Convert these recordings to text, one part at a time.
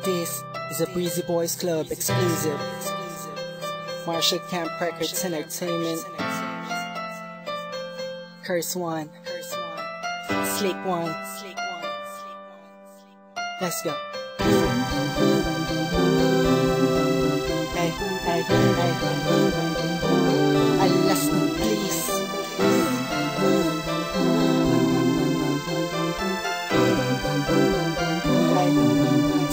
This is a Breezy Boys Club exclusive. Marshall Camp Records Entertainment. Curse One, Slick One. Let's go. Hey, hey, hey. Alas na please.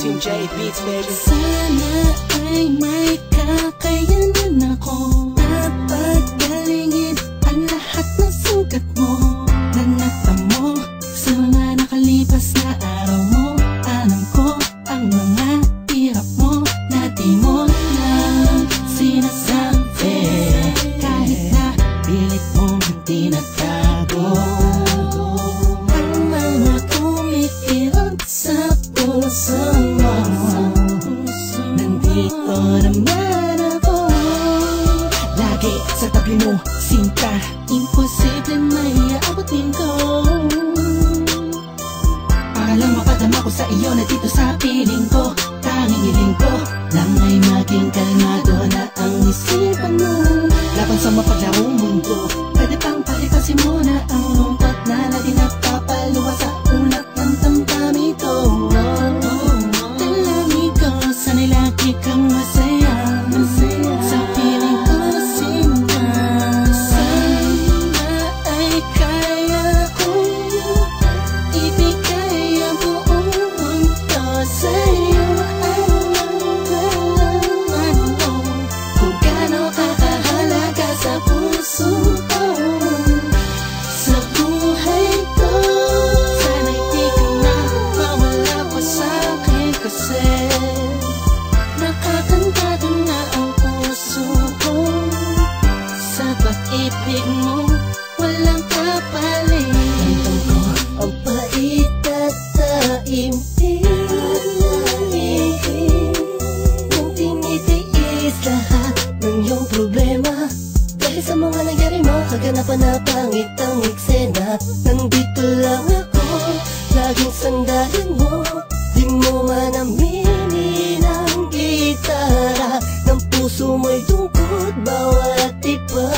Team J Beats, baby. Sana ay may kakayanan ako. Dapat galingin ang lahat ng sugat mo na natamo sa mga nakalipas na araw mo. Alam ko ang mga hirap mo na di mo lang sinasabi. Kahit na pilit mong hindi nagtago ang mga kumikirot sa puso mo. Nandito naman ako, lagi sa tabi mo, sinta. Imposible may aabutin ko. Para lang mapadama ko sa iyo na dito sa piling ko. Tanging hiling ko lang ay maging kalmado na ang isipan mo. Laban sa mapaglarong mundo, pwede pang palipasin mo na ang lungkot na lagi nagpapaluwa sa ulat ng damdamin ko. Dalangin ko sana'y lagi kang masaya sa piling ko, sinta. Sana ay kaya kong ibigay ang buong mundo sa'yo. Alam mo kung gaano kakahalaga sa puso ko, sa buhay ko. Sana'y di ka na mawala pa sa'kin kasi nakakantado na ang puso ko. Sa pag-ibig mo walang kapalit. Ramdam ko ang pait at taimtim nang tinitiis lahat ng iyong problema. Dahil sa mga nangyari mo, kaganapan na pangit ang eksena. Nandito lang ako, laging sandalan mo. Di mo man aminin ang gitara ng puso mo'y tungkod bawat iba.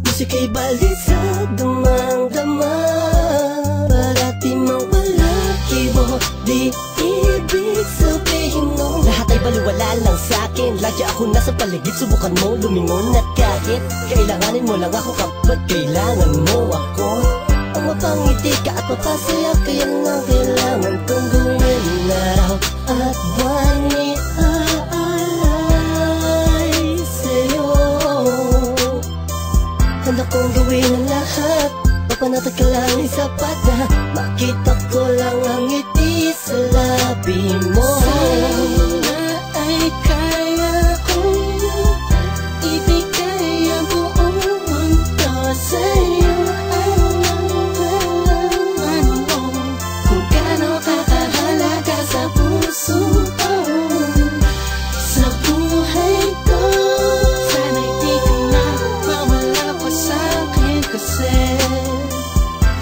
Musika'y balisa, damang-dama. Parati mang palakibo, di ibig sabihin mo lahat ay baliwala lang sa'kin. Lagi ako nasa paligid, subukan mo lumingon. At kahit kailanganin mo lang ako kapag kailangan mo ako, ang mapangiti ka at mapasaya, kaya lang kailangan kong gawin araw at buwan ni aalay sa'yo. Handa kong gawin ang lahat, papanatag ka lang ay sapat na makita ko lang ang ngiti sa labi mo. Sana ay kaya kong ibigay ang buong mundo sa'yo. Alam mo kung gaano kakahalaga sa puso ko, sa buhay ko. Sana'y di ka na mawala pa sa'kin kasi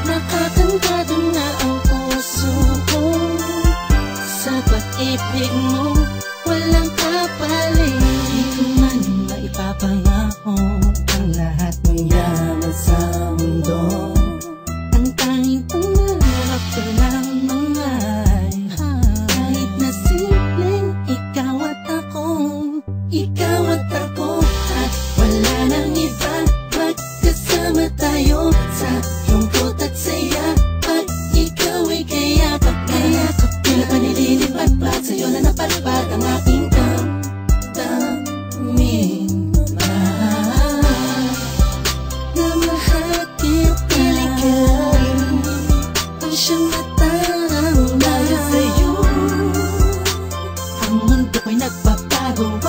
nakakantado na ang puso ko. Sa pag-ibig mo walang kapalit. Di ko man maipapangako ang lahat ng yaman sa mundo. Ang tanging pangarap ko lamang ay kahit na simpleng ikaw at ako. Ikaw at ako at wala nang iba. Magkasama tayo sa lungkot at saya. Pag ikaw ay kayakap, tila pa nililipat pa sa'yo na napalipad ang aking damdamin. Na mahagip piling ka ang siyang matang dahil sa'yo. Ang mundo ko'y nagbabago,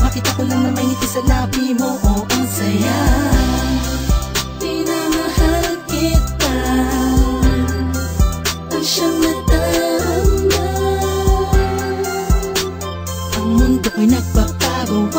makita ko lang na may ngiti sa labi mo. Oh, ang saya, pinamahal kita, ang siyang nadama. Ang mundo ko'y nagbabago,